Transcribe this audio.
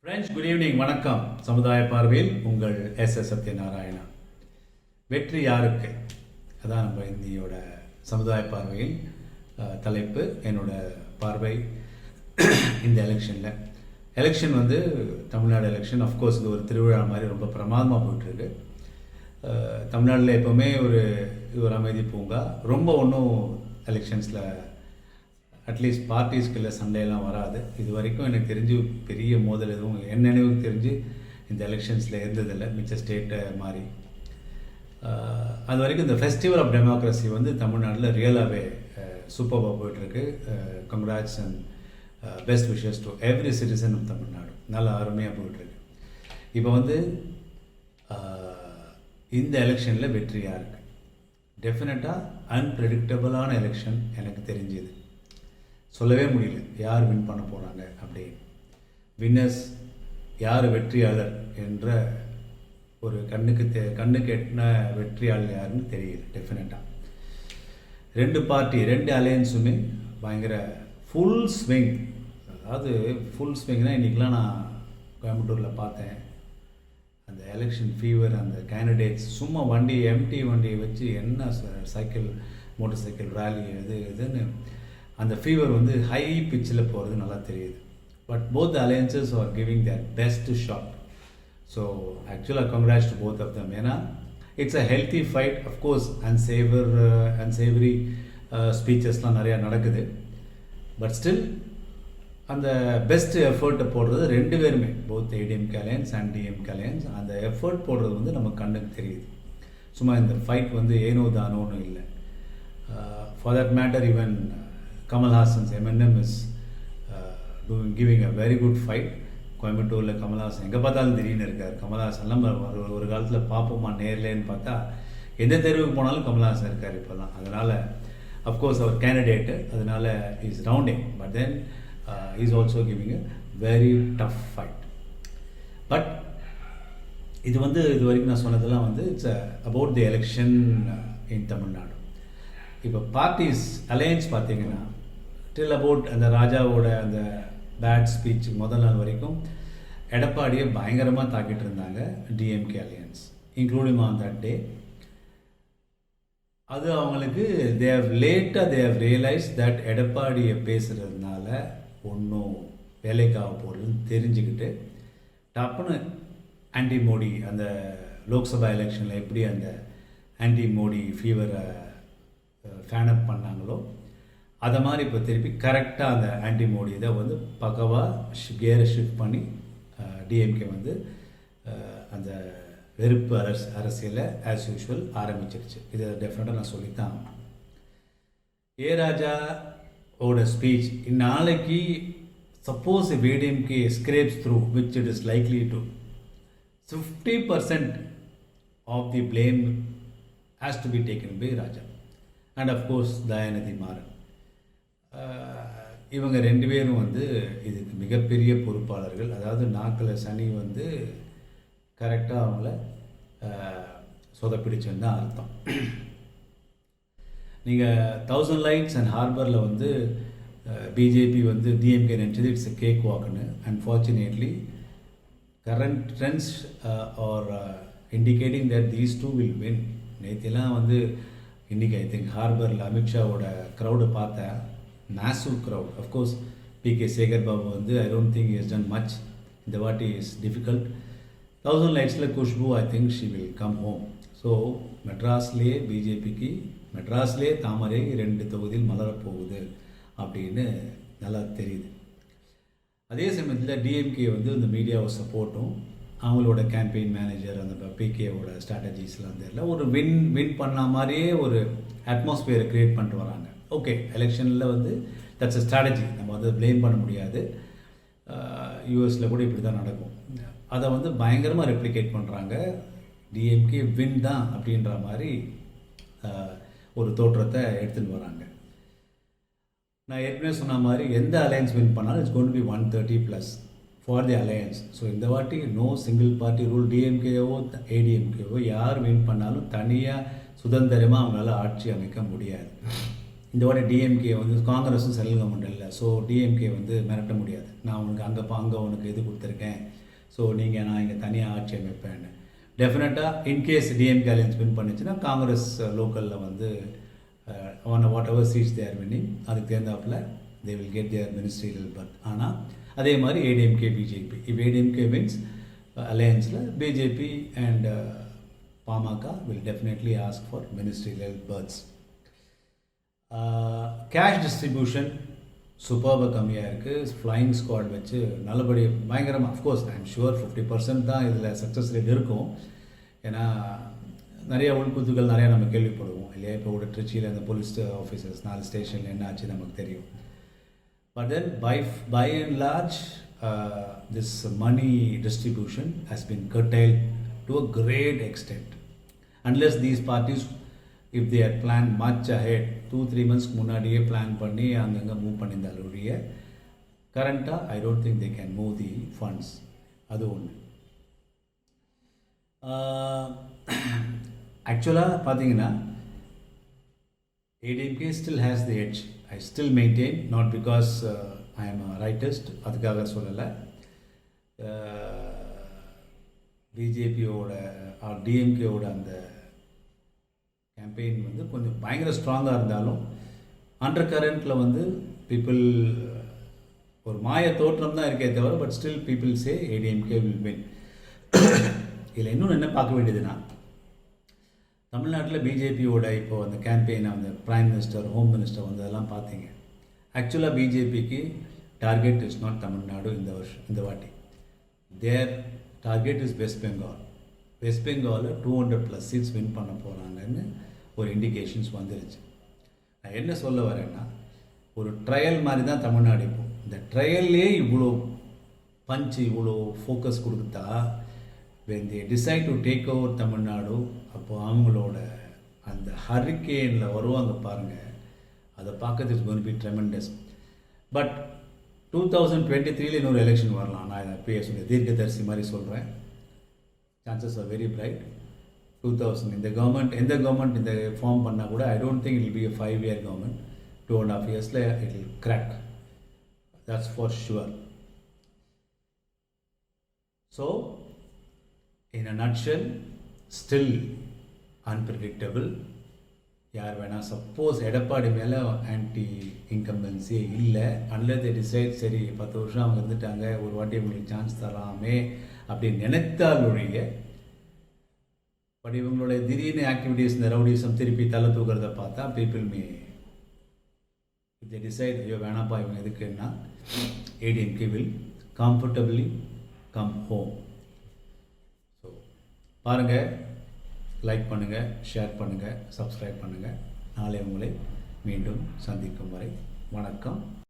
Friends, good evening. வணக்கம். சமுதாய பார்வையில் உங்கள் எஸ் சத்யநாராயணா. வெற்றி யாருக்கு? அதான் நம்ம இந்தியோட சமுதாய பார்வையில் தலைப்பு. என்னோட பார்வை இந்த எலெக்ஷன் வந்து தமிழ்நாடு எலெக்ஷன். அஃப்கோர்ஸ் இது ஒரு திருவிழா மாதிரி ரொம்ப பிரமாதமாக போயிட்டுருக்கு. தமிழ்நாட்டில் எப்போவுமே ஒரு அமைதி பூங்கா. ரொம்ப ஒன்றும் எலெக்ஷன்ஸில் அட்லீஸ்ட் பார்ட்டிஸ்க்குள்ள சண்டையெல்லாம் வராது. இது வரைக்கும் எனக்கு தெரிஞ்சு பெரிய மோதல் எதுவும் என் நினைவுக்கு தெரிஞ்சு இந்த எலெக்ஷன்ஸில் இருந்ததில்லை, மிச்ச ஸ்டேட்டை மாதிரி. அது வரைக்கும் இந்த ஃபெஸ்டிவல் ஆஃப் டெமோக்ரஸி வந்து தமிழ்நாட்டில் ரியலாகவே சூப்பராக போயிட்டுருக்கு. Congrats and best wishes to every citizen of Tamil Nadu. நல்லா அருமையாக போயிட்டுருக்கு. இப்போ வந்து இந்த எலெக்ஷனில் வெற்றி யாருக்கு? டெஃபினட்டாக அன்பிரடிக்டபிளான எலெக்ஷன் எனக்கு தெரிஞ்சுது. சொல்லவே முடியல யார் வின் பண்ண போகிறாங்க அப்படின்னு. வின்னர்ஸ் யார், வெற்றியாளர் என்ற ஒரு கண்ணுக்கு எட்டின வெற்றியாளர் யாருன்னு தெரியல. டெஃபினட்டாக ரெண்டு அலையன்ஸுமே பயங்கர ஃபுல் ஸ்விங். அதாவது ஃபுல் ஸ்விங்னால் இன்றைக்கெலாம் நான் கோயம்புத்தூரில் பார்த்தேன். அந்த எலெக்ஷன் ஃபீவர், அந்த கேண்டிடேட்ஸ் சும்மா எம்டி வண்டியை வச்சு என்ன மோட்டர் சைக்கிள் ரேலி இதுன்னு அந்த ஃபீவர் வந்து ஹை பிச்சில் போகிறது நல்லா தெரியுது. But both alliances are giving their best shot. So ஆக்சுவலாக congrats to both of them. ஏன்னா it's a healthy fight. Of course unsavoury ஸ்பீச்சஸ்லாம் நிறையா நடக்குது. பட் ஸ்டில் அந்த பெஸ்ட் எஃபர்ட்டை போடுறது ரெண்டு பேருமே, both ADMK alliance and DMK alliance. அந்த எஃபர்ட் போடுறது வந்து நம்ம கண்ணுக்கு தெரியுது. சும்மா இந்த ஃபைட் வந்து ஏனோ தானோன்னு இல்லை. For that matter even Kamal Hassan's M&M is giving a very good fight. கோயம்புத்தூரில் கமல் ஹாசன் எங்கே பார்த்தாலும் திடீர்னு இருக்கார். கமல் ஹாசன்லாம் ஒரு காலத்தில் பார்ப்போமா நேர்லேன்னு பார்த்தா எந்த தெருவுக்கு போனாலும் கமல்ஹாசன் இருக்கார் இப்போல்லாம். அதனால் அஃப்கோர்ஸ் அவர் கேண்டிடேட்டு, அதனால் is rounding. But then is also giving a very tough fight. But இது வரைக்கும் நான் சொன்னதெல்லாம் வந்து இட்ஸ் அபவுட் தி எலெக்ஷன் இன் தமிழ்நாடு. இப்போ பார்ட்டிஸ் அலையன்ஸ் பார்த்தீங்கன்னா டில் அபவுட் அந்த ராஜாவோட அந்த பேட் ஸ்பீச் முதல் நாள் வரைக்கும் எடப்பாடியை பயங்கரமாக தாக்கிட்டு இருந்தாங்க DMK alliance, including on that day. அது அவங்களுக்கு தே ஹவ் ரியலைஸ் தட் எடப்பாடியை பேசுகிறதுனால ஒன்றும் வேலைக்காக போகிறதுன்னு தெரிஞ்சுக்கிட்டு டப்புன்னு ஆன்டி மோடி, அந்த லோக்சபா எலெக்ஷனில் எப்படி அந்த ஆன்டி மோடி ஃபீவரை ஃபேன் அப் பண்ணாங்களோ அதை மாதிரி இப்போ திருப்பி கரெக்டாக அந்த ஆன்டி மோடி இதை வந்து பக்கவாக கேரை ஷிஃப்ட் பண்ணி டிஎம்கே வந்து அந்த வெறுப்பு அரசியலை ஆஸ் யூஷுவல் ஆரம்பிச்சிருச்சு. இதை டெஃபினட்டாக நான் சொல்லித்தான் ஆகணும். ராஜாவோட ஸ்பீச் நாளைக்கு suppose ADMK scrapes through which it is likely to 50% of the blame has to be taken by Raja and of course Dayanidhi Maran. இவங்க ரெண்டு பேரும் வந்து இதுக்கு மிகப்பெரிய பொறுப்பாளர்கள். அதாவது நாக்கில் சனி வந்து கரெக்டாக அவங்கள சொதப்பிடிச்சுன்னு தான் அர்த்தம். நீங்கள் 1000 லைட்ஸ் அண்ட் ஹார்பரில் வந்து பிஜேபி வந்து டிஎம்கே நினச்சது இட்ஸ் எ கேக் வாக்குன்னு. Unfortunately current trends are indicating that these two will win. நேற்றுலாம் வந்து இன்றைக்கி ஐ திங்க் ஹார்பரில் அமித்ஷாவோட க்ரௌடை பார்த்தேன். Massive crowd. Of course PK Sekar Babu வந்து I don't think is done much. இந்த வாட்டி இஸ் டிஃபிகல்ட். 1000 லைட்ஸில் Khushbu I think she will come home. So மெட்ராஸ்லேயே பிஜேபிக்கு மெட்ராஸ்லேயே தாமரை 2 தொகுதியில் மலரப்போகுது அப்படின்னு நல்லா தெரியுது. அதே சமயத்தில் டிஎம்கே வந்து இந்த மீடியாவை சப்போர்ட்டும் அவங்களோட கேம்பெயின் மேனேஜர் அந்த பிகேவோட ஸ்ட்ராட்டஜிஸ்லாம் தெரியல. ஒரு வின் பண்ண மாதிரியே ஒரு அட்மாஸ்பியரை க்ரியேட் பண்ணிட்டு வராங்க. ஓகே, எலெக்ஷனில் வந்து தட்ஸ் அ ஸ்ட்ராட்டஜி, நம்ம வந்து ப்ளேம் பண்ண முடியாது. யூஎஸில் கூட இப்படி தான் நடக்கும். அதை வந்து பயங்கரமாக ரெப்ளிகேட் பண்ணுறாங்க. டிஎம்கே வின் தான் அப்படின்ற மாதிரி ஒரு தோற்றத்தை எடுத்துன்னு வராங்க. நான் ஏற்கனவே சொன்ன மாதிரி எந்த அலையன்ஸ் வின் பண்ணாலும் it's going to be 130+ for the alliance. So இந்த வாட்டி நோ சிங்கிள் பார்ட்டி ரூல். டிஎம்கேவோ ஏடிஎம்கேவோ யார் வின் பண்ணாலும் தனியாக சுதந்திரமாக அவங்களால ஆட்சி அமைக்க முடியாது. இந்த வாட்டி டிஎம்கே வந்து காங்கிரஸும் சென்ட்ரல் கவர்மெண்ட் இல்லை. ஸோ டிஎம்கே வந்து மிரட்ட முடியாது. நான் உனக்கு அங்கே உனக்கு இது கொடுத்துருக்கேன், ஸோ நான் இங்கே தனியாக ஆட்சி அமைப்பேன்னு. டெஃபினட்டாக இன்கேஸ் டிஎம்கே அலையன்ஸ் வின் பண்ணிச்சுன்னா காங்கிரஸ் லோக்கலில் வந்து whatever seats they're winning, அதுக்கு தேர்ந்தாப்பில் they will get their ministerial berth. ஆனால் அதே மாதிரி ஏடிஎம்கே பிஜேபி, இப்போ ஏடிஎம்கே வின்ஸ் அலையன்ஸில் BJP and PMK will definitely ask for ministerial berths. Cash distribution சூப்பராக கம்மியாக இருக்குது. ஃப்ளையிங் ஸ்குவாட் வச்சு நல்லபடி பயங்கரமாக, அஃப்கோர்ஸ் ஐ எம் ஷுவர் 50% தான் இதில் சக்ஸஸ் ரேட் இருக்கும். ஏன்னா நிறைய உள்குத்துக்கள் நிறையா நம்ம கேள்விப்படுவோம் இல்லையா. இப்போ கூட திருச்சியில் அந்த போலீஸ் ஆஃபீஸர்ஸ் 4 ஸ்டேஷனில் என்ன ஆச்சு நமக்கு தெரியும். But then by and large this money distribution has been curtailed to a great extent. Unless these parties, if they had planned much ahead, 2-3 months முன்னாடியே பிளான் பண்ணி அங்கங்கே மூவ் பண்ணியிருந்தாலுடைய கரண்ட்டாக ஐ don't think they can move the funds. அது ஒன்று. ஆக்சுவலாக பார்த்தீங்கன்னா ADMK still has the edge. I still maintain, not because I am a rightist, அதுக்காக சொல்லலை. பிஜேபியோட டிஎம்கேவோட அந்த கேம்பெயின் வந்து கொஞ்சம் பயங்கர ஸ்ட்ராங்காக இருந்தாலும் அண்டர் கரண்ட்டில் வந்து பீப்புள் ஒரு மாய தோற்றம் தான் இருக்கே தவிர, but still people say ADMK will win. இதில் இன்னொன்று என்ன பார்க்க வேண்டியதுன்னா, தமிழ்நாட்டில் பிஜேபியோட இப்போது அந்த கேம்பெயின், அந்த பிரைம் மினிஸ்டர், ஹோம் மினிஸ்டர் வந்ததெல்லாம் பார்த்தீங்க. ஆக்சுவலாக பிஜேபிக்கு டார்கெட் இஸ் நாட் தமிழ்நாடு இந்த வாட்டி. Their target is West Bengal. West பெங்காலில் 200+ சீட்ஸ் வின் பண்ண போகிறாங்கன்னு ஒரு இண்டிகேஷன்ஸ் வந்துருச்சு. நான் என்ன சொல்ல வரேன்னா, ஒரு ட்ரையல் மாதிரி தான் தமிழ்நாடு. இப்போ இந்த ட்ரையல்லே இவ்வளோ பஞ்சு, இவ்வளோ ஃபோக்கஸ் கொடுத்தா, when they decide to take over Tamil Nadu, அப்போ அவங்களோட அந்த ஹரிக்கேனில் வருவாங்க பாருங்கள். அதை பார்க்கறது is going to be tremendous. But 2023 இன்னொரு எலெக்ஷன் வரலாம். நான் இதை அப்பயே சொல்லி தீர்க்கதரிசி மாதிரி சொல்கிறேன். Chances are very bright. 2000 இந்த கவர்மெண்ட், எந்த கவர்மெண்ட் இந்த ஃபார்ம் பண்ணால் கூட I don't think it will be a 5-year government. 2.5 yearsல it will crack. That's for sure. So in a nutshell, still unpredictable. யார் வேணால் சப்போஸ் எடப்பாடி மேலே ஆன்டி இன்கம்பன்சி இல்லை, அன்லெஸ் தே டிசைட் சரி 10 வருஷம் அவங்க இருந்துட்டாங்க, ஒரு வாட்டி அவங்களுக்கு சான்ஸ் தராமே அப்படின்னு நினைத்தால் ஒழிய, பட் இவங்களுடைய திடீர்னு ஆக்டிவிட்டீஸ், இந்த ரவுடிசம் திருப்பி தலை தூக்கிறத பார்த்தா people may if they decide ஐயோ வேணாப்பா இவங்க எதுக்குன்னா, ADMK will comfortably come home. So பாருங்கள், லைக் பண்ணுங்கள், ஷேர் பண்ணுங்கள், சப்ஸ்கிரைப் பண்ணுங்கள். நாளை உங்களை மீண்டும் சந்திக்கும் வரை வணக்கம்.